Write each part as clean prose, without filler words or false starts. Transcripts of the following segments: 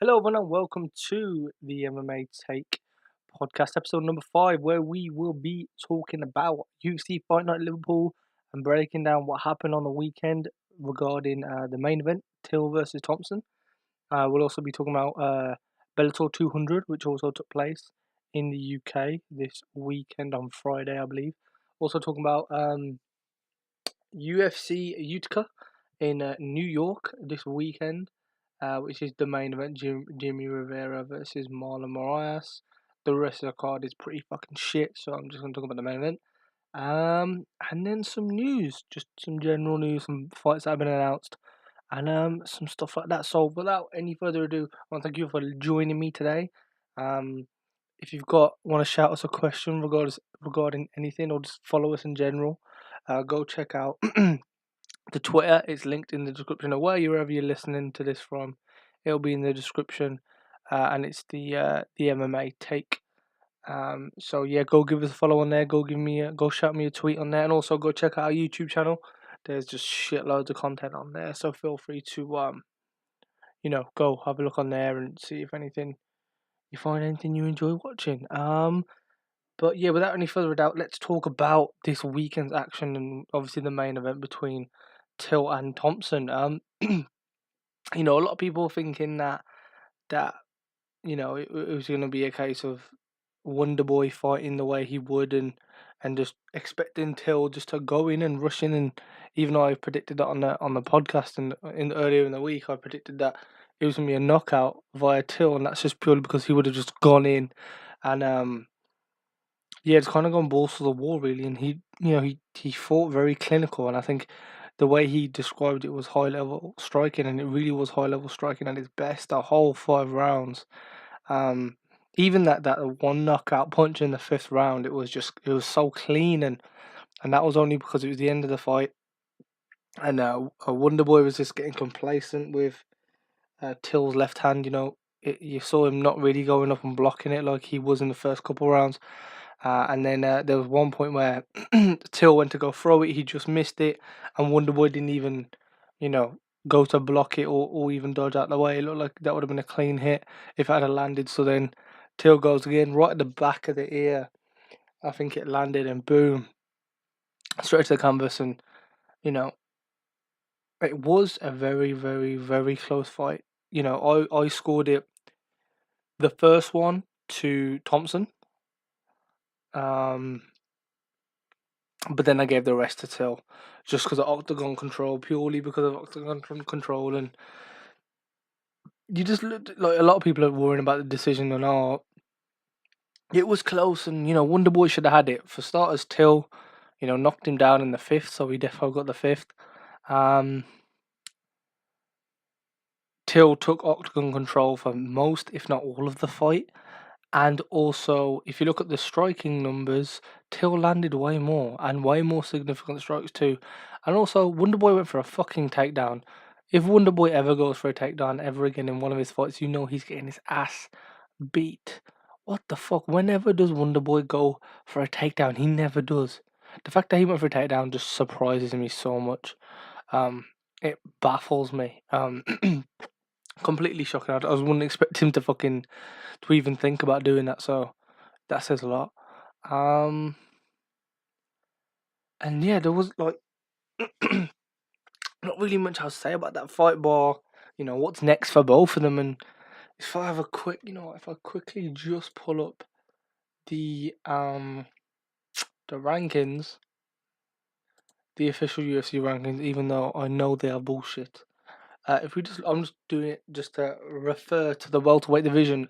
Hello, everyone, and welcome to the MMA Take Podcast, episode number 5, where we will be talking about UFC Fight Night Liverpool and breaking down what happened on the weekend regarding the main event, Till versus Thompson. We'll also be talking about Bellator 200, which also took place in the UK this weekend on Friday, I believe. Also talking about UFC Utica in New York this weekend, which is the main event, Jimmy Rivera versus Marlon Moraes. The rest of the card is pretty fucking shit, so I'm just going to talk about the main event. And then some news, just some general news, some fights that have been announced, and some stuff like that. So without any further ado, I want to thank you for joining me today. If you've want to shout us a question regarding anything, or just follow us in general, go check out the Twitter. It's linked in the description, or wherever you're listening to this from. It'll be in the description, and it's the MMA Take. So yeah, go give us a follow on there. Go shout me a tweet on there, and also go check out our YouTube channel. There's just shitloads of content on there, so feel free to go have a look on there and see if you find anything you enjoy watching. But yeah, without any further doubt, let's talk about this weekend's action and obviously the main event between Till and Thompson. A lot of people thinking that it was going to be a case of Wonderboy fighting the way he would, and just expecting Till just to go in and rush in. And even though I predicted that on the podcast and earlier in the week, I predicted that it was going to be a knockout via Till, and that's just purely because he would have just gone in and yeah, it's kind of gone balls to the wall, really, and he fought very clinical, and I think the way he described it was high level striking, and it really was high level striking at its best. The whole 5 rounds, even that one knockout punch in the 5th round, it was so clean, and that was only because it was the end of the fight, and Wonderboy was just getting complacent with Till's left hand. You saw him not really going up and blocking it like he was in the first couple rounds. And then there was one point where Till went to go throw it, he just missed it, and Wonderboy didn't even, go to block it or even dodge out the way. It looked like that would have been a clean hit if it had landed. So then Till goes again, right at the back of the ear. I think it landed, and boom, straight to the canvas. And, it was a very, very, very close fight. I scored it the first one to Thompson. But then I gave the rest to Till, just because of octagon control, purely because of octagon control, and you just looked like a lot of people are worrying about the decision, and it was close, and Wonderboy should have had it. For starters, Till, knocked him down in the 5th, so he definitely got the 5th. Till took octagon control for most, if not all, of the fight. And also, if you look at the striking numbers, Till landed way more and way more significant strikes too. And also, Wonderboy went for a fucking takedown. If Wonderboy ever goes for a takedown ever again in one of his fights, he's getting his ass beat. What the fuck? Whenever does Wonderboy go for a takedown? He never does. The fact that he went for a takedown just surprises me so much. It baffles me. Completely shocking. I wouldn't expect him to even think about doing that. So that says a lot. And yeah, there was not really much I'll say about that fight, but what's next for both of them. And if I have if I quickly just pull up the rankings, the official UFC rankings, even though I know they are bullshit. I'm just doing it just to refer to the welterweight division.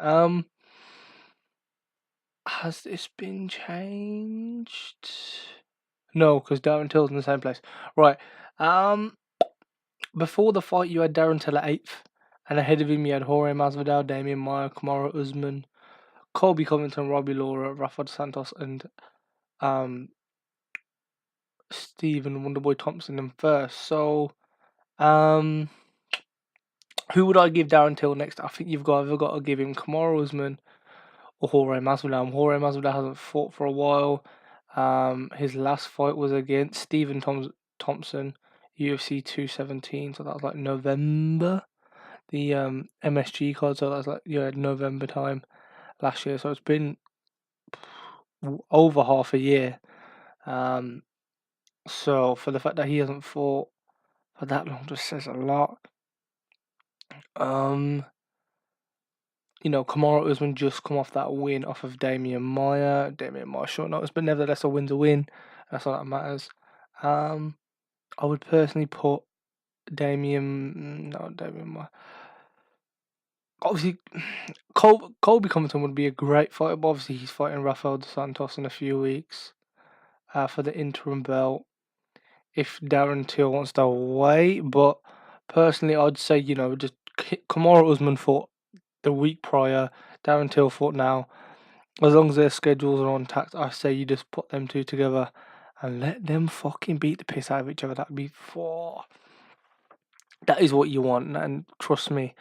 Has this been changed? No, because Darren Till's in the same place. Right. Before the fight, you had Darren Till at 8th, and ahead of him, you had Jorge Masvidal, Damian Maia, Kamaru Usman, Colby Covington, Robbie Lawler, Rafa dos Santos, and Stephen Wonderboy Thompson in first. So, who would I give Darren Till next? I think you've either got to give him Kamaru Usman or Jorge Masvidal. Jorge Masvidal hasn't fought for a while. His last fight was against Stephen Thompson, UFC 217, so that was like November. MSG card, so that's like November time last year. So it's been over half a year. So for the fact that he hasn't fought for that long just says a lot. Kamaru Usman just come off that win off of Damian Maia. Damian Maia short notice, but nevertheless a win's a win. That's all that matters. I would personally put Damian Maia. Obviously, Colby Covington would be a great fighter, but obviously he's fighting Rafael dos Santos in a few weeks for the interim belt. If Darren Till wants to wait, but personally, I'd say just Kamaru Usman fought the week prior, Darren Till fought now. As long as their schedules are on tact, I say you just put them two together and let them fucking beat the piss out of each other. That is what you want, and trust me,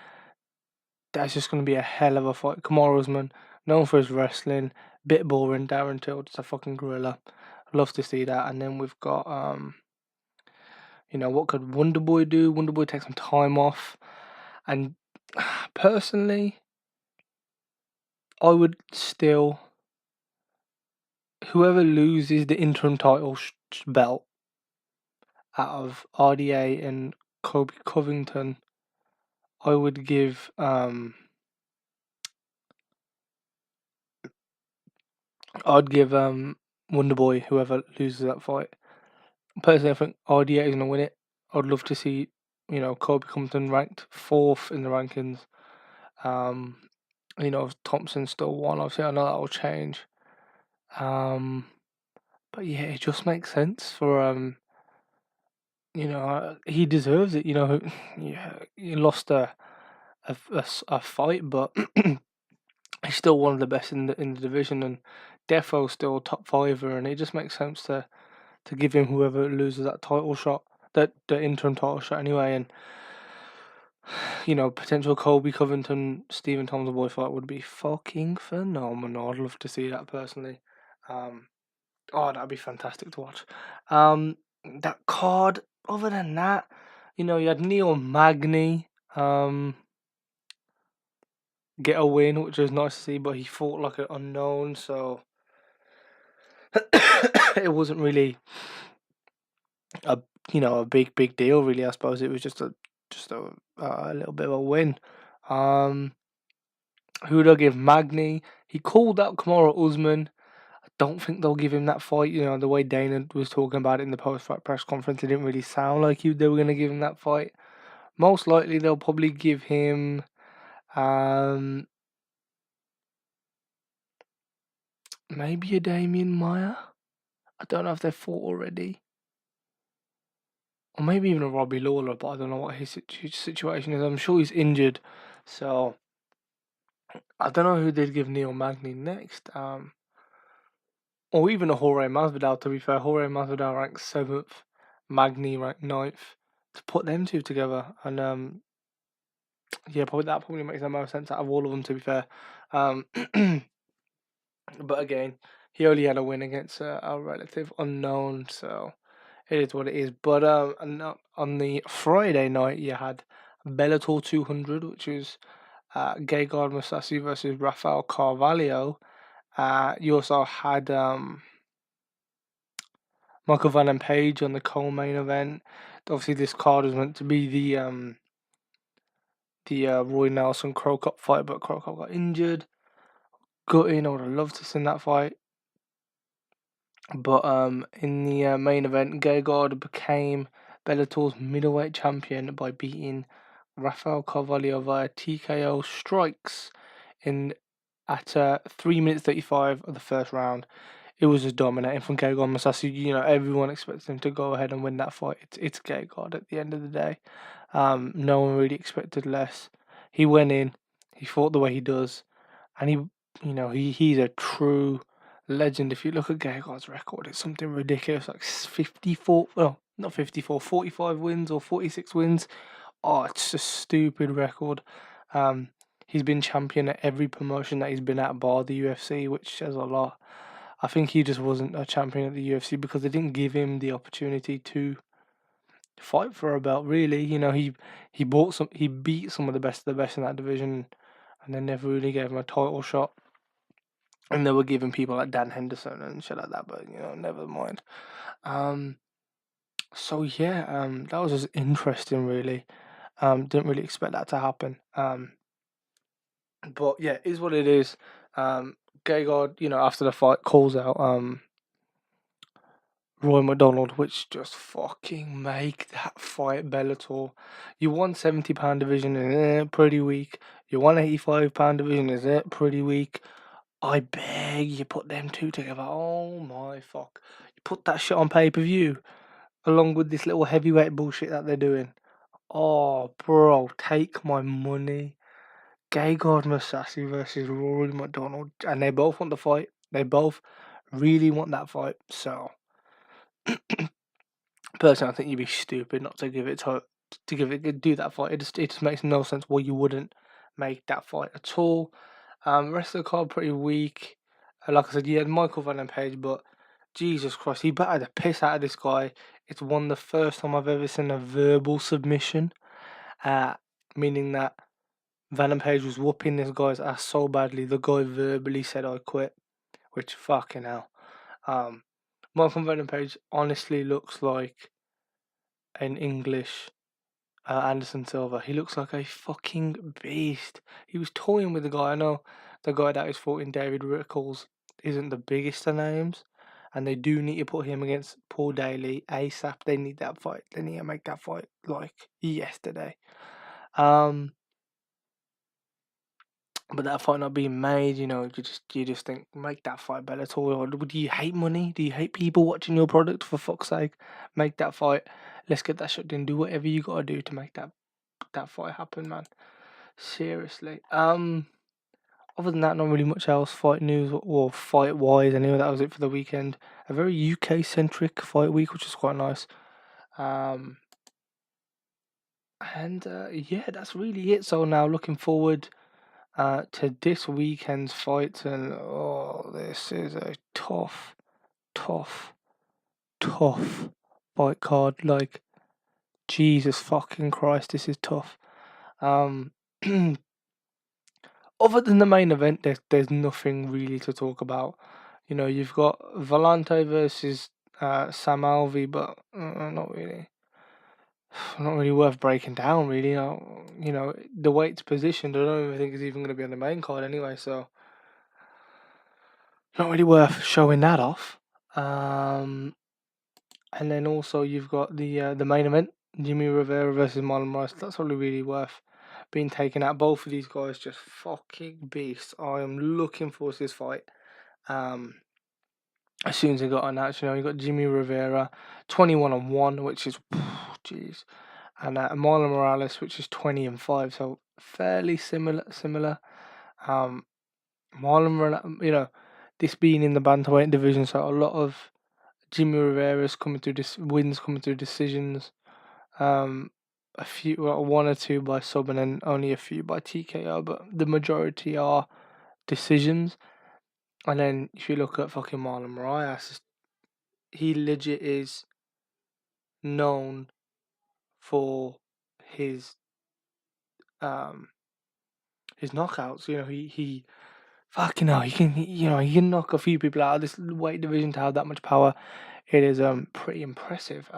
that's just going to be a hell of a fight. Kamaru Usman, known for his wrestling, bit boring. Darren Till, just a fucking gorilla. Love to see that. And then we've got what could Wonderboy do? Wonderboy take some time off, and personally, I would still, whoever loses the interim title belt out of RDA and Kobe Covington, I would give Wonderboy, whoever loses that fight. Personally, I think RDA is gonna win it. I'd love to see Kobe Covington ranked 4th in the rankings. If Thompson's still won, obviously I know that will change. But yeah, it just makes sense for he deserves it. Yeah, he lost a fight, but he's still one of the best in the division, and Defo's still top fiver, and it just makes sense to give him whoever loses that title shot, the interim title shot anyway, and potential Colby Covington Stephen Thompson boy fight would be fucking phenomenal. I'd love to see that personally. That'd be fantastic to watch. That card. Other than that, you had Neil Magny get a win, which was nice to see, but he fought like an unknown, so it wasn't really a big deal, really. I suppose it was just a little bit of a win. Who would I give? Magny. He called out Kamaru Usman. I don't think they'll give him that fight. The way Dana was talking about it in the post-fight press conference, it didn't really sound like they were going to give him that fight. Most likely, they'll probably give him maybe a Damian Maia. I don't know if they've fought already. Or maybe even a Robbie Lawler, but I don't know what his situation is. I'm sure he's injured. So, I don't know who they'd give Neil Magny next. Or even a Jorge Masvidal, to be fair. Jorge Masvidal ranked 7th. Magny ranked 9th. To put them two together. And, yeah, probably makes the most sense out of all of them, to be fair. But again, he only had a win against a relative unknown, so it is what it is. But on the Friday night, you had Bellator 200, which was Gegard Mousasi versus Rafael Carvalho. You also had Michael Van Page on the co-main event. Obviously, this card was meant to be the Roy Nelson Crow Cup fight, but Crow Cup got injured. Gutting, I would have loved to see that fight. But in the main event, Gegard became Bellator's middleweight champion by beating Rafael Carvalho via TKO strikes at 3 minutes 35 of the first round. It was just dominating from Gegard Mousasi. Everyone expects him to go ahead and win that fight. It's Gegard at the end of the day. No one really expected less. He went in, he fought the way he does, and he's a true legend. If you look at Gegard's record, it's something ridiculous, like 54, well, not 54, 45 wins or 46 wins. Oh, it's a stupid record. He's been champion at every promotion that he's been at, bar the UFC, which says a lot. I think he just wasn't a champion at the UFC because they didn't give him the opportunity to fight for a belt. Really, he he beat some of the best in that division, and they never really gave him a title shot. And they were giving people like Dan Henderson and shit like that, but never mind. So yeah, that was just interesting, really. Didn't really expect that to happen. But yeah, is what it is. Gegard, after the fight, calls out Roy McDonald, which just fucking make that fight Bellator. Your 170-pound division is pretty weak. Your 185-pound division is pretty weak. I beg you, put them two together. Oh my fuck! You put that shit on pay-per-view along with this little heavyweight bullshit that they're doing. Oh, bro, take my money. Gegard Mousasi versus Rory McDonald, and they both want the fight. They both really want that fight. So, personally, I think you'd be stupid not to do that fight. It just makes no sense why you wouldn't make that fight at all. Rest of the card pretty weak. Like I said, you had Michael Van Page, but Jesus Christ, he battered the piss out of this guy. It's the first time I've ever seen a verbal submission, meaning that Van Page was whooping this guy's ass so badly, the guy verbally said, "I quit," which fucking hell. Michael Van Page honestly looks like an English Anderson Silva. He looks like a fucking beast. He was toying with the guy. I know the guy that is fighting David Rickles isn't the biggest of names, and they do need to put him against Paul Daly ASAP. They need that fight. They need to make that fight like yesterday. But that fight not being made, you just think make that fight better. Or do you hate money? Do you hate people watching your product? For fuck's sake, make that fight. Let's get that shit done. Do whatever you gotta do to make that fight happen, man. Seriously. Other than that, not really much else fight news or fight wise. Anyway, that was it for the weekend. A very UK centric fight week, which is quite nice. And yeah, that's really it. So now looking forward to this weekend's fights, and this is a tough, tough, tough fight card. Like, Jesus fucking Christ, this is tough. Other than the main event, there's nothing really to talk about. You've got Vellante versus Sam Alvey, but not really. Not really worth breaking down, really. The weight's positioned. I don't even think it's even going to be on the main card anyway, so not really worth showing that off. And then also you've got the main event, Jimmy Rivera versus Marlon Moraes. That's probably really worth being taken out. Both of these guys just fucking beasts. I am looking forward to this fight. As soon as it got announced, you got Jimmy Rivera 21-1, which is jeez, and Marlon Moraes, which is 20-5, so fairly similar. Marlon, this being in the bantamweight division, so a lot of Jimmy Rivera's wins coming through decisions. A few, one or two by sub, and then only a few by TKO, but the majority are decisions. And then if you look at fucking Marlon Moraes, he legit is known for his knockouts. He fucking hell, he can knock a few people out of this weight division to have that much power. It is pretty impressive.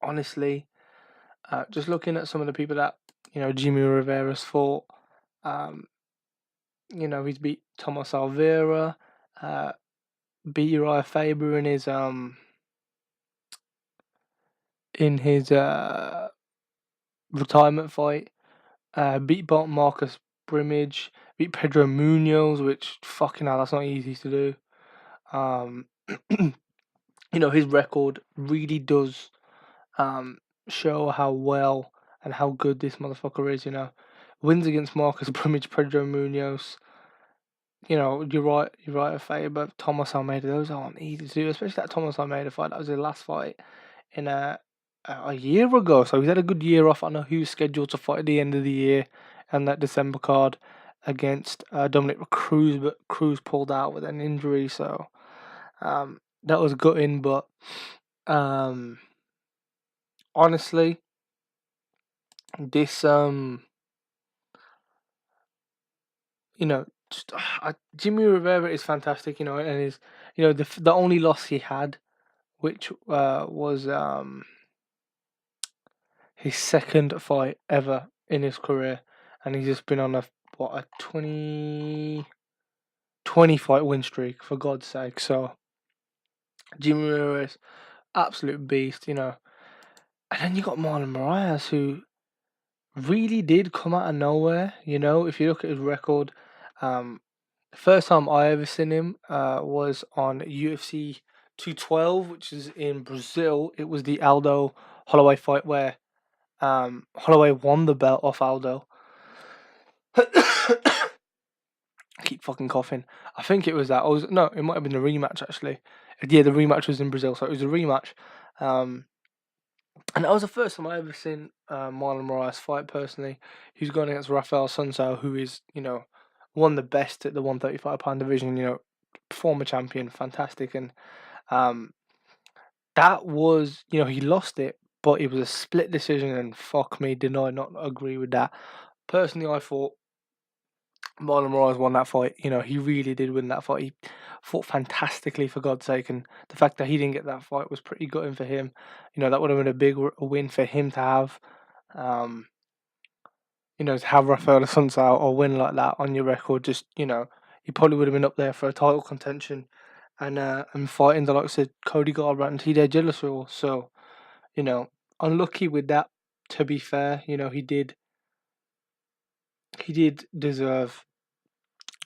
Honestly, just looking at some of the people that Jimmy Rivera's fought, he's beat Thomas Alveira, beat Uriah Faber in his retirement fight, beat Marcus Brimage, beat Pedro Munoz, which fucking hell, that's not easy to do. His record really does show how well and how good this motherfucker is. Wins against Marcus Brimage, Pedro Munoz. Uriah Faber, Thomas Almeida. Those aren't easy to do, especially that Thomas Almeida fight. That was his last fight in a year ago. So he's had a good year off. I know he was scheduled to fight at the end of the year and that December card against Dominic Cruz, but Cruz pulled out with an injury. So that was gutting, but honestly, this just Jimmy Rivera is fantastic, and is the only loss he had, which was his second fight ever in his career, and he's just been on a 20 fight win streak, for God's sake. So Jimmy Rivera is absolute beast, and then you got Marlon Moraes, who really did come out of nowhere. If you look at his record, um, the first time I ever seen him was on UFC 212, which is in Brazil. It was the Aldo Holloway fight where Holloway won the belt off Aldo. I keep fucking coughing. I think it was that. No, it might have been the rematch actually. Yeah, the rematch was in Brazil, so it was a rematch. And that was the first time I ever seen Marlon Moraes fight personally. He was going against Rafael Sunsao, who is, one of the best at the 135-pound division, former champion, fantastic. And that was, he lost it, but it was a split decision, and fuck me, did I not agree with that. Personally, I thought Marlon Moraes won that fight. He really did win that fight. He fought fantastically, for God's sake, and the fact that he didn't get that fight was pretty gutting for him. That would have been a big win for him to have. To have Rafael Sunsao or win like that on your record, just he probably would have been up there for a title contention, and fighting the likes of Cody Garbrandt and TJ Dillashaw. So, unlucky with that. To be fair, he did deserve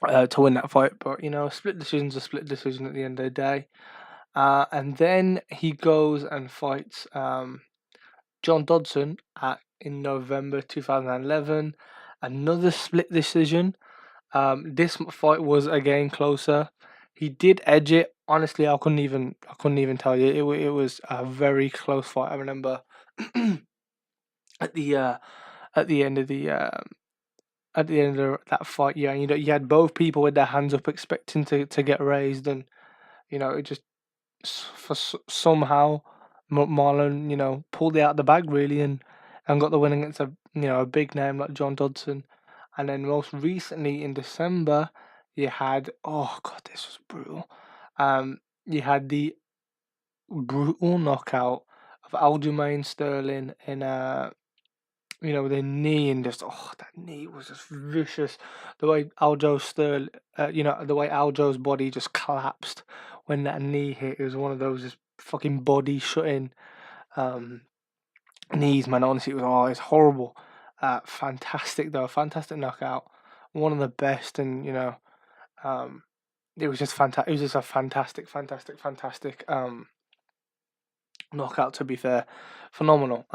to win that fight, but a split decision's a split decision at the end of the day. And then he goes and fights John Dodson in November 2011. Another split decision. This fight was again closer. He did edge it. Honestly, I couldn't even tell you. It was a very close fight. I remember at the end of that fight, yeah, you had both people with their hands up, expecting to get raised, and it just somehow Marlon, pulled it out of the bag really, and got the win against a big name like John Dodson. And then most recently in December, you had, oh god, this was brutal. You had the brutal knockout of Aljamain Sterling in with a knee, and just that knee was just vicious. The way the way Aljo's body just collapsed when that knee hit. It was one of those just fucking body shutting knees, man. Honestly, it's horrible. Fantastic though, fantastic knockout, one of the best, and it was just fantastic. It was just a fantastic knockout. To be fair, phenomenal.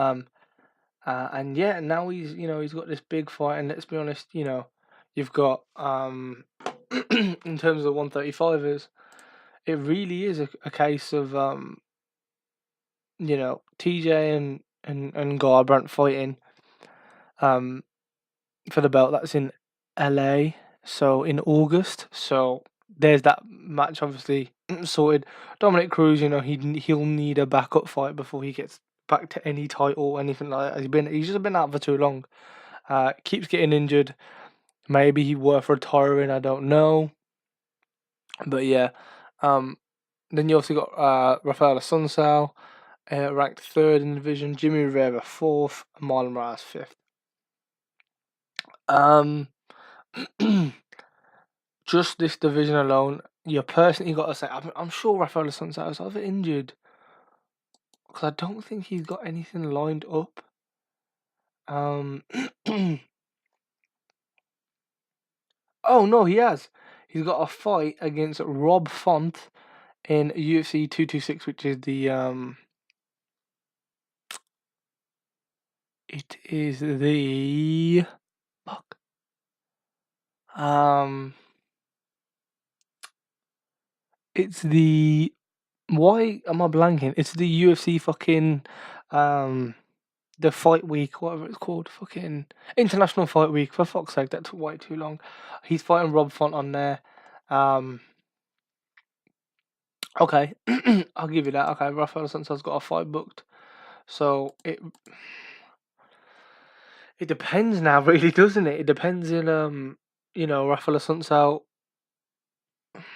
And yeah, now he's got this big fight, and let's be honest, you've got in terms of 135ers, it really is a case of TJ and Garbrandt fighting for the belt. That's in LA, so in August. So there's that match obviously sorted. Dominic Cruz, he'll need a backup fight before he gets back to any title or anything like that. He's just been out for too long. Keeps getting injured. Maybe he's worth retiring, I don't know. But yeah. Then you also got Rafael Sunsao, ranked 3rd in the division, Jimmy Rivera 4th, Marlon Moraes 5th. Just this division alone, you personally got to say, I'm sure Rafael Sunsao is either injured, because I don't think he's got anything lined up. Oh no, he has. He's got a fight against Rob Font in UFC 226, which is the it is the fuck. It's the why am I blanking? It's the UFC fucking the fight week, whatever it's called, fucking International Fight Week. For fuck's sake, that took way too long. He's fighting Rob Font on there. Okay, I'll give you that. Okay, Rafael Santos got a fight booked So it depends now, really, doesn't it? It depends in Rafael Sunsao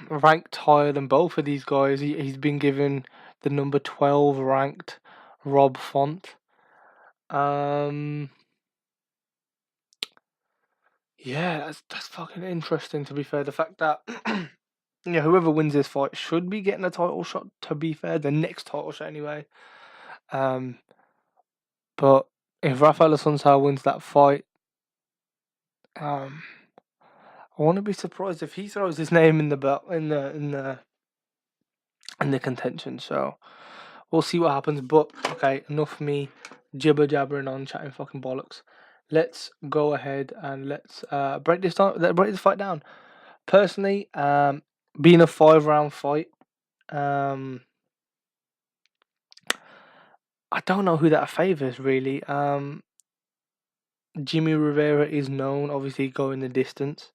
ranked higher than both of these guys. He's been given the number 12 ranked Rob Font. Um, yeah, that's fucking interesting. To be fair, the fact that whoever wins this fight should be getting a title shot. To be fair, the next title shot anyway. Um, but if Rafael Sunsao wins that fight, I wouldn't be surprised if he throws his name in the belt in the contention. So we'll see what happens. But okay, enough of me jibber jabbering on, chatting fucking bollocks. Let's go ahead and let's break this fight down. Personally, being a 5-round fight, I don't know who that favours really. Jimmy Rivera is known, obviously, going the distance,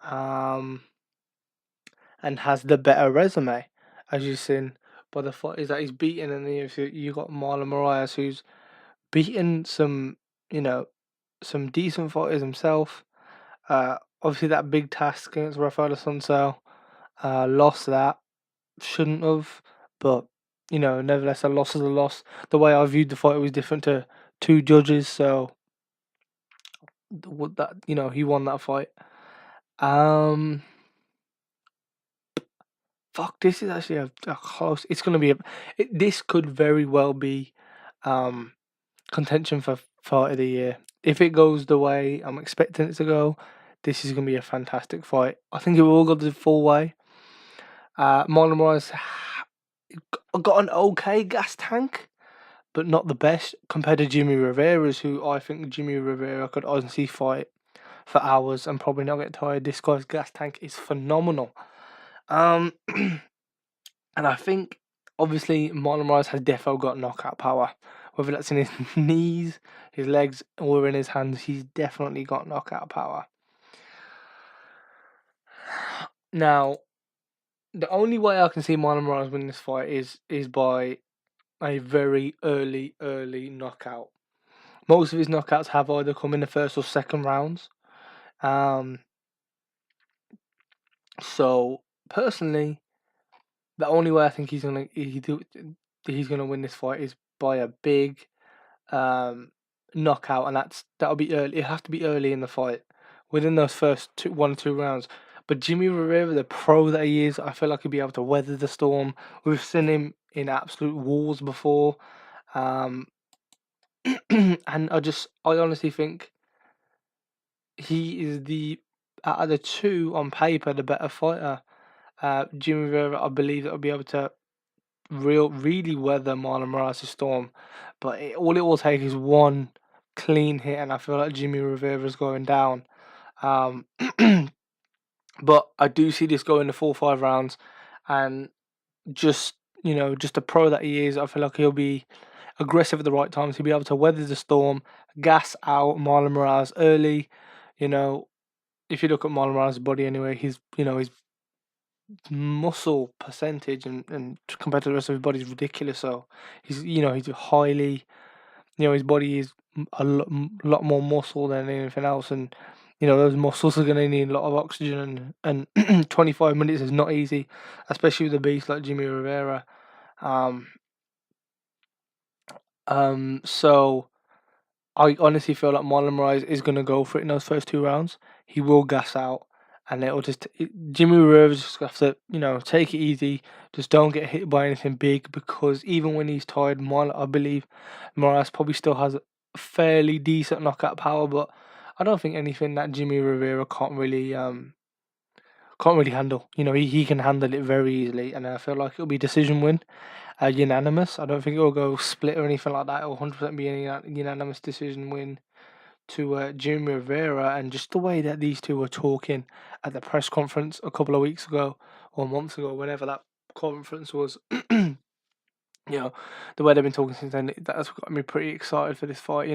and has the better resume, as you've seen by the fighters that he's beaten. And then you got Marlon Moraes, who's beaten some decent fighters himself. Obviously that big task against Rafael Sunsao, lost that, shouldn't have, but nevertheless, a loss is a loss. The way I viewed the fight was different to two judges, so that he won that fight. Fuck, this is actually a close. It's gonna be this could very well be, contention for fight of the year. If it goes the way I'm expecting it to go, this is gonna be a fantastic fight. I think it will go the full way. Marlon Moraes got an okay gas tank, but not the best compared to Jimmy Rivera's, who I think Jimmy Rivera could honestly fight for hours and probably not get tired. This guy's gas tank is phenomenal. And I think obviously Marlon Moraes has defo got knockout power. Whether that's in his knees, his legs, or in his hands, he's definitely got knockout power. Now, the only way I can see Marlon Moraes winning this fight is by a very early knockout. Most of his knockouts have either come in the first or second rounds. So personally, the only way I think he's gonna win this fight is by a big knockout, and that'll be early. It has to be early in the fight, within those first 1 or 2 rounds. But Jimmy Rivera, the pro that he is, I feel like he'll be able to weather the storm. We've seen him in absolute wars before, and I honestly think he is out of the two on paper the better fighter. Jimmy Rivera, I believe, that will be able to really weather Marlon Moraes' storm, but all it will take is one clean hit, and I feel like Jimmy Rivera's going down. But I do see this going the full 5 rounds, and just a pro that he is, I feel like he'll be aggressive at the right times. He'll be able to weather the storm, gas out Marlon Moraes early. If you look at Marlon Moraes' body anyway, his muscle percentage and compared to the rest of his body is ridiculous. So he's highly, his body is a lot more muscle than anything else, and those muscles are going to need a lot of oxygen, and 25 minutes is not easy, especially with a beast like Jimmy Rivera. So I honestly feel like Marlon Moraes is going to go for it in those first 2 rounds. He will gas out, and Jimmy Rivera just have to, take it easy. Just don't get hit by anything big, because even when he's tired, I believe Moraes probably still has a fairly decent knockout power, but I don't think anything that Jimmy Rivera can't really handle. He can handle it very easily, and I feel like it'll be decision win. Unanimous. I don't think it'll go split or anything like that. It'll 100% be a unanimous decision win to Jimmy Rivera. And just the way that these two were talking at the press conference a couple of weeks ago or months ago, whenever that conference was, the way they've been talking since then, that's got me pretty excited for this fight.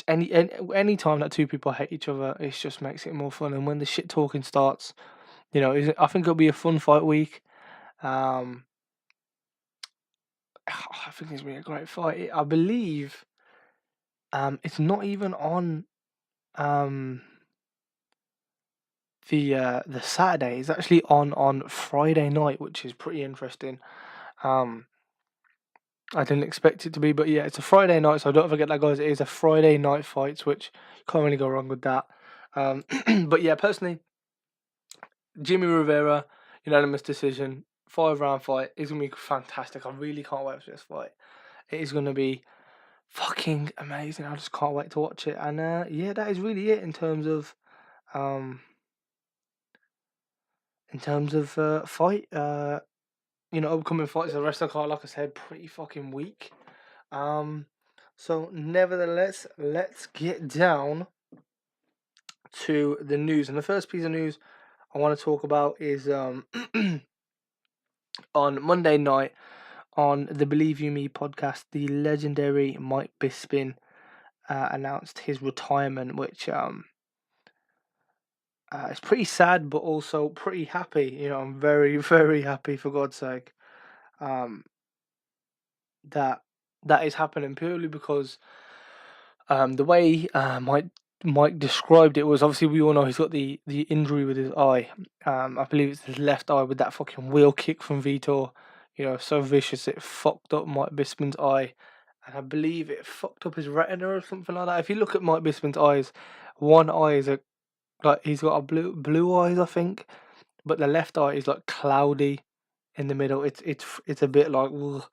Any time that two people hate each other, it just makes it more fun. And when the shit talking starts, I think it'll be a fun fight week. I think it's gonna be a great fight. I believe it's not even on um the Saturday. It's actually on Friday night, which is pretty interesting. Um, I didn't expect it to be, but yeah, it's a Friday night, so don't forget that, guys. It is a Friday night fight, which can't really go wrong with that. But yeah, personally, Jimmy Rivera, unanimous decision, 5 round fight is gonna be fantastic. I really can't wait for this fight. It is gonna be fucking amazing. I just can't wait to watch it. And yeah, that is really it um in terms of fight. Upcoming fights. The rest of the card, like I said, pretty fucking weak. So nevertheless, let's get down to the news. And the first piece of news I want to talk about is on Monday night on the Believe You Me podcast, the legendary Mike Bisping announced his retirement, which is pretty sad, but also pretty happy. I'm very, very happy, for God's sake, um, that that is happening, purely because the way Mike described it was, obviously we all know he's got the injury with his eye. I believe it's his left eye, with that fucking wheel kick from Vitor. So vicious it fucked up Mike Bisping's eye, and I believe it fucked up his retina or something like that. If you look at Mike Bisping's eyes, one eye is like he's got a blue eyes, I think, but the left eye is like cloudy in the middle. It's a bit like ugh.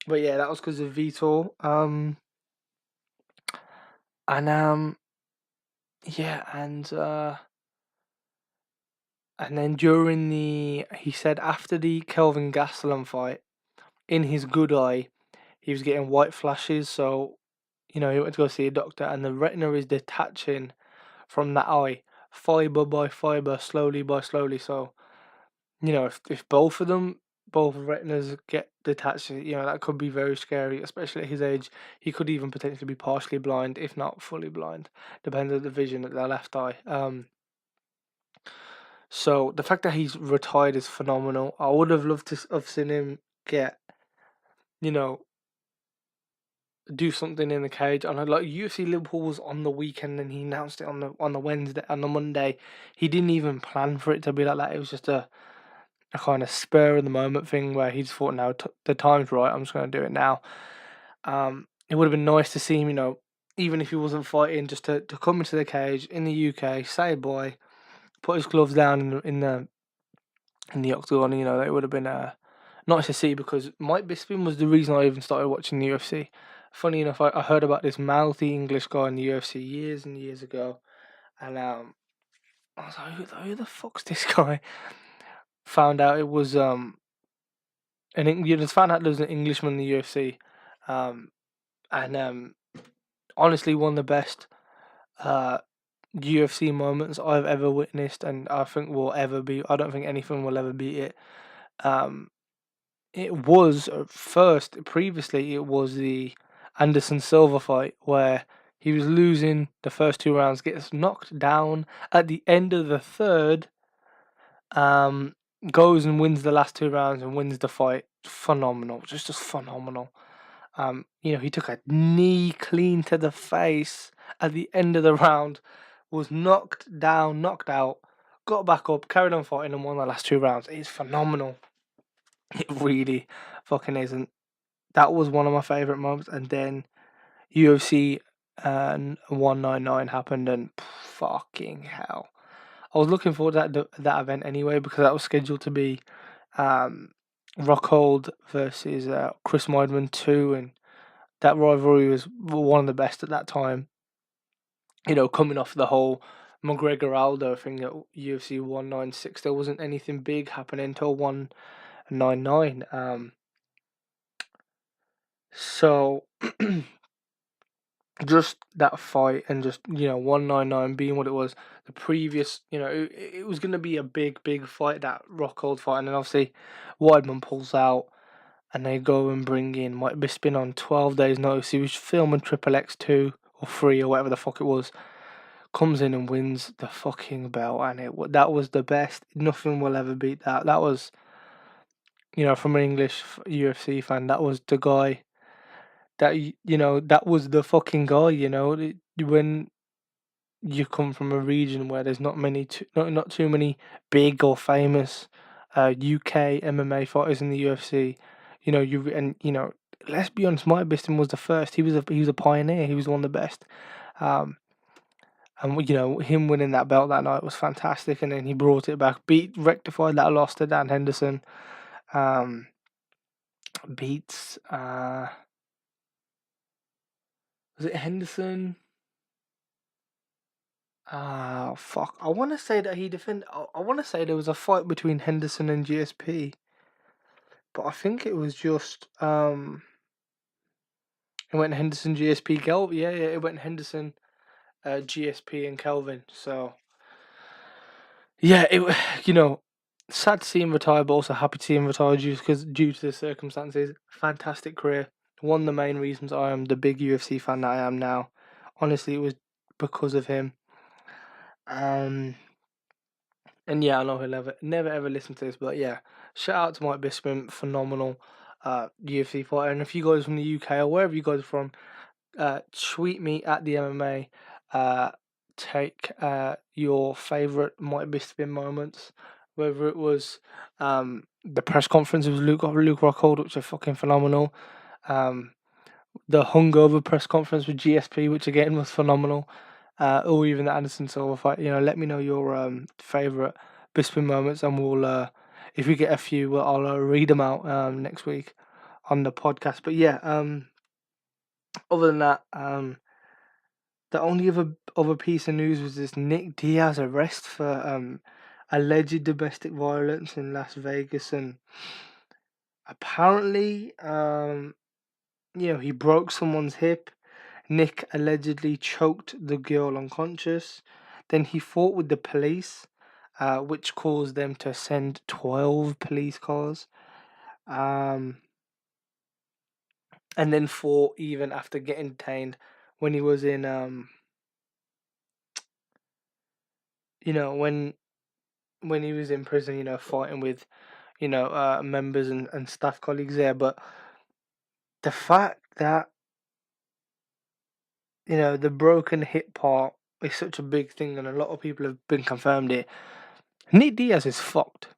But yeah, that was because of Vitor. And yeah, and then he said after the Kelvin Gastelum fight, in his good eye, he was getting white flashes. So he went to go see a doctor, and the retina is detaching from that eye, fiber by fiber, slowly by slowly. So if both of them, both retinas get detached, that could be very scary, especially at his age. He could even potentially be partially blind, if not fully blind, depending on the vision of their left eye. So the fact that he's retired is phenomenal. I would have loved to have seen him get, you know, do something in the cage. I know, like, UFC Liverpool was on the weekend, and he announced it on the Wednesday, on the Monday. He didn't even plan for it to be like that. It was just a kind of spur of the moment thing where he just thought, now the time's right. I'm just going to do it now. It would have been nice to see him, even if he wasn't fighting, just to come into the cage in the UK, say bye, put his gloves down in the octagon. It would have been nice to see, because Mike Bisping was the reason I even started watching the UFC. Funny enough, I heard about this mouthy English guy in the UFC years and years ago, and I was like, who the fuck's this guy? Found out it was just found out there was an Englishman in the UFC, and honestly, one of the best UFC moments I've ever witnessed, and I think will ever be. I don't think anything will ever beat it. It was previously it was the Anderson Silva fight, where he was losing the first 2 rounds, gets knocked down at the end of the third, goes and wins the last 2 rounds and wins the fight. Phenomenal, just phenomenal. He took a knee clean to the face at the end of the round, was knocked down, knocked out, got back up, carried on fighting, and won the last 2 rounds. It's phenomenal. It really fucking is. And that was one of my favourite moments. And then UFC 199 happened, and fucking hell. I was looking forward to that event anyway, because that was scheduled to be Rockhold versus Chris Weidman 2, and that rivalry was one of the best at that time. Coming off the whole McGregor-Aldo thing at UFC 196, there wasn't anything big happening until 199. So just that fight, and just 199 being what it was, the previous, it was going to be a big fight, that Rockhold fight, and then obviously Weidman pulls out, and they go and bring in Mike Bisping on 12 days notice. He was filming Triple X 2 or 3 or whatever the fuck it was, comes in and wins the fucking belt, and that was the best. Nothing will ever beat that. That was from an English UFC fan, that was the guy that was the fucking guy. When you come from a region where there's not too many big or famous UK MMA fighters in the UFC. Let's be honest, Mike Biston was the first. He was a pioneer. He was one of the best. Um, and him winning that belt that night was fantastic. And then he brought it back, rectified that loss to Dan Henderson. Um, beats was it Henderson? Ah, fuck. I want to say that he defended. I want to say there was a fight between Henderson and GSP, but I think it was just it went Henderson, GSP, Kelvin. Yeah, it went Henderson, GSP, and Kelvin. So yeah, sad to see him retire, but also happy to see him retire due to the circumstances. Fantastic career. One of the main reasons I am the big UFC fan that I am now. Honestly, it was because of him. And yeah, I know he'll never ever listen to this, but yeah, shout out to Mike Bisping, phenomenal UFC fighter. And if you guys from the UK or wherever you guys are from, tweet me at the MMA. Take your favorite Mike Bisping moments, whether it was the press conference with Luke Rockhold, which are fucking phenomenal. The hungover press conference with GSP, which again was phenomenal. Or even the Anderson Silva fight. Let me know your favorite Bisping moments, and we'll if we get a few, I'll read them out next week on the podcast. But yeah, other than that, the only other piece of news was this Nick Diaz arrest for alleged domestic violence in Las Vegas, and apparently, he broke someone's hip. Nick allegedly choked the girl unconscious. Then he fought with the police, which caused them to send 12 police cars. And then fought even after getting detained when he was in, when he was in prison, fighting with, members and staff colleagues there. But the fact that, the broken hip part is such a big thing, and a lot of people have been confirmed it. Nick Diaz is fucked.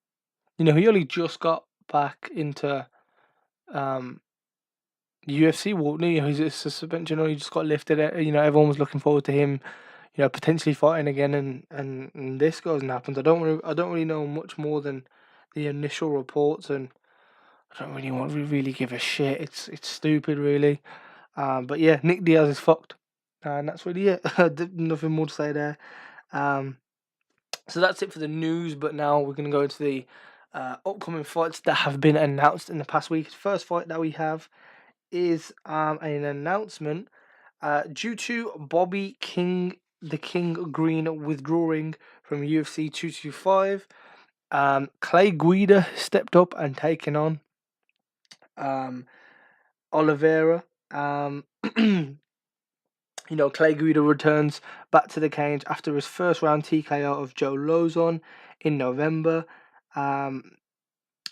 He only just got back into UFC. His suspension only just got lifted. Everyone was looking forward to him, potentially fighting again, and this goes and happens. I don't really know much more than the initial reports, and I don't really really give a shit. It's stupid, really. But yeah, Nick Diaz is fucked, and that's really it. Nothing more to say there. So that's it for the news, but now we're going to go into the upcoming fights that have been announced in the past week. The first fight that we have is an announcement due to Bobby King, the King Green, withdrawing from UFC 225. Clay Guida stepped up and taken on Oliveira. Clay Guida returns back to the cage after his first round TKO of Joe Lozon in November,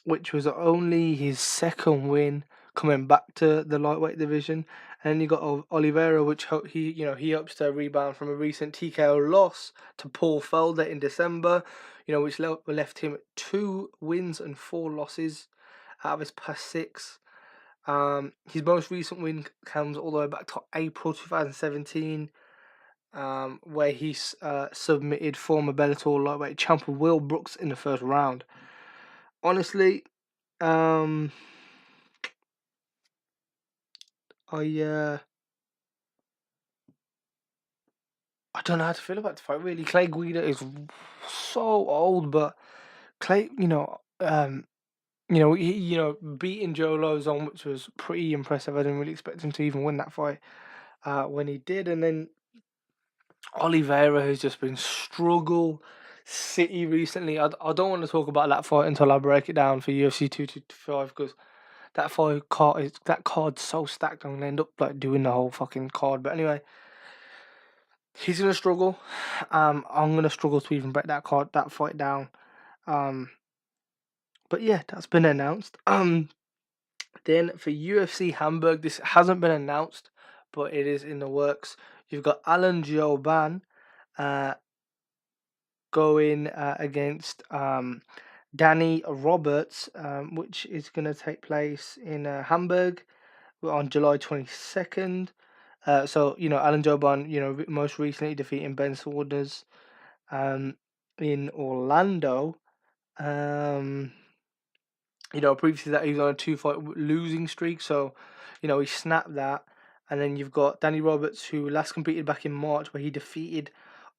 which was only his second win coming back to the lightweight division. And then you got Oliveira, which he hopes to rebound from a recent TKO loss to Paul Felder in December, which left him 2 wins and 4 losses out of his past 6. His most recent win comes all the way back to April 2017, where he submitted former Bellator lightweight champion Will Brooks in the first round. Honestly, I don't know how to feel about the fight. Really, Clay Guida is so old, but Clay, beating Joe Lozon, which was pretty impressive. I didn't really expect him to even win that fight when he did. And then Oliveira has just been struggle city recently. I don't want to talk about that fight until I break it down for UFC 225, because that card's so stacked. I'm gonna end up doing the whole fucking card. But anyway, he's gonna struggle. I'm gonna struggle to even break that fight down. But yeah, that's been announced. Then for UFC Hamburg, this hasn't been announced, but it is in the works. You've got Alan Jouban uh, going against Danny Roberts, which is going to take place in Hamburg on July 22nd. So, Alan Jouban, most recently defeating Ben Saunders in Orlando. Um, previously that he was on a 2-fight losing streak, so he snapped that. And then you've got Danny Roberts, who last competed back in March, where he defeated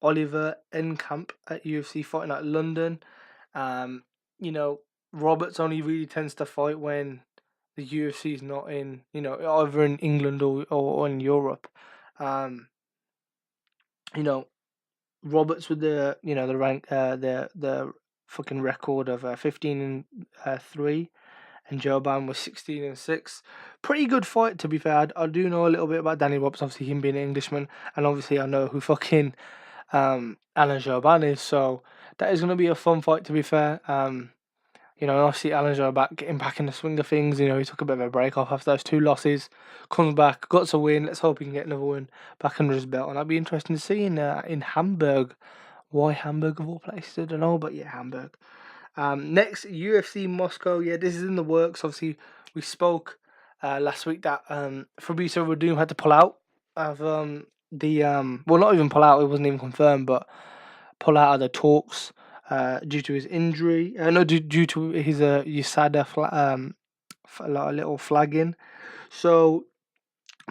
Oliver Enkamp at UFC Fight Night London. Um, you know, Roberts only really tends to fight when the UFC is not in, either in England or in Europe. Um, you know, Roberts with the rank, the fucking record of 15-3, and Jouban was 16-6. Pretty good fight, to be fair. I do know a little bit about Danny Roberts, obviously him being an Englishman, and obviously I know who fucking Alan Jouban is. So that is going to be a fun fight, to be fair. Obviously Alan Jouban getting back in the swing of things. He took a bit of a break off after those 2 losses. Comes back, got a win. Let's hope he can get another win back under his belt, and that'd be interesting to see in Hamburg. Why Hamburg of all places? I don't know, but yeah, Hamburg. Next, UFC Moscow. Yeah, this is in the works. Obviously, we spoke last week that Fabricio Werdum had to pull out of well, not even pull out. It wasn't even confirmed, but pull out of the talks due to his injury. No, due to his USADA like a little flagging. So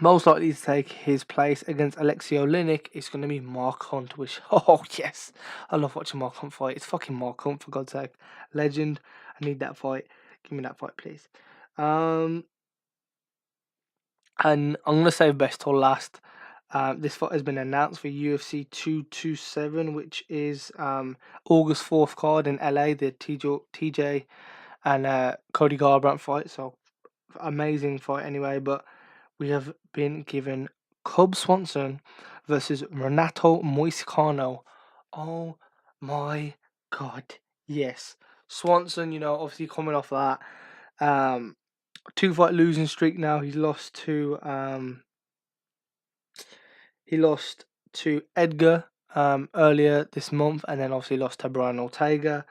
most likely to take his place against Alexei Oleinik is going to be Mark Hunt, which, oh yes, I love watching Mark Hunt fight. It's fucking Mark Hunt, for God's sake. Legend. I need that fight. Give me that fight, please. And I'm going to save best till last. This fight has been announced for UFC 227, which is August 4th card in LA, the TJ and Cody Garbrandt fight. So, amazing fight anyway, but we have been given Cub Swanson versus Renato Moicano. Oh my god, yes. Swanson, obviously coming off that 2-fight losing streak now. He lost to Edgar earlier this month, and then obviously lost to Brian Ortega.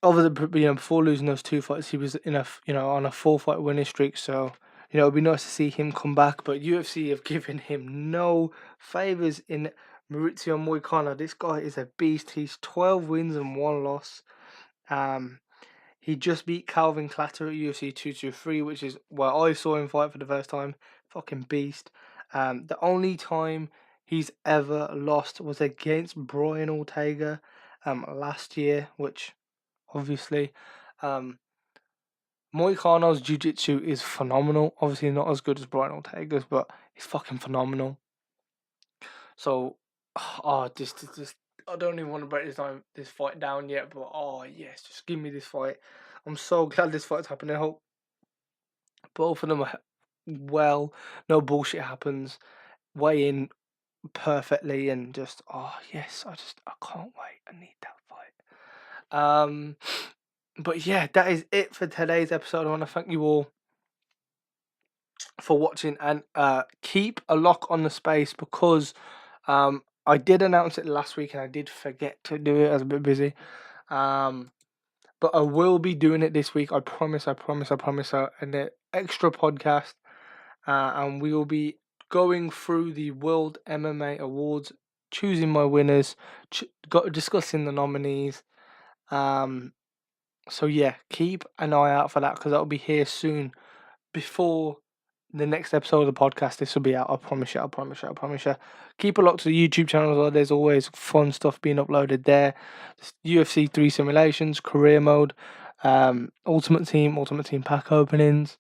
Before losing those 2 fights, he was on a 4-fight winning streak. So, it'd be nice to see him come back. But UFC have given him no favors in Maurizio Moicano. This guy is a beast. He's 12 wins and 1 loss. He just beat Calvin Clatter at UFC 223, which is where I saw him fight for the first time. Fucking beast. The only time he's ever lost was against Brian Ortega last year, which obviously Moicano's jiu-jitsu is phenomenal. Obviously not as good as Brian Ortega's, but he's fucking phenomenal. So, this I don't even want to break this fight down yet, but yes, just give me this fight. I'm so glad this fight's happening. I hope both of them are well, no bullshit happens, weigh in perfectly, and just yes, I can't wait. I need that fight. But yeah, that is it for today's episode. I want to thank you all for watching, and keep a lock on the space, because I did announce it last week and I did forget to do it. I was a bit busy. But I will be doing it this week. I promise. An extra podcast, and we will be going through the World MMA Awards, choosing my winners, discussing the nominees. So yeah, keep an eye out for that, because that'll be here soon, before the next episode of the podcast. This will be out. I promise you. Keep a look to the YouTube channel as well. There's always fun stuff being uploaded there. UFC 3 simulations, career mode, Ultimate Team pack openings,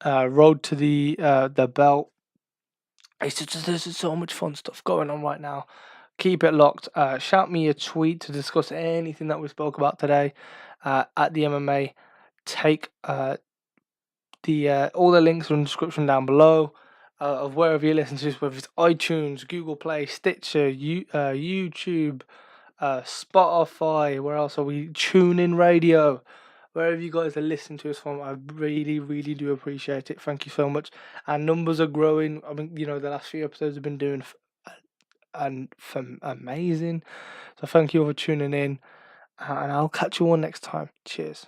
road to the belt. It's just there's just so much fun stuff going on right now. Keep it locked. Shout me a tweet to discuss anything that we spoke about today at the MMA Take. All the links are in the description down below of wherever you listen to this, whether it's iTunes, Google Play, Stitcher, YouTube, Spotify. Where else are we? Tune in radio. Wherever you guys are listening to us from, I really, really do appreciate it. Thank you so much. Our numbers are growing. I mean, the last few episodes have been doing amazing. So thank you all for tuning in, and I'll catch you all next time. Cheers.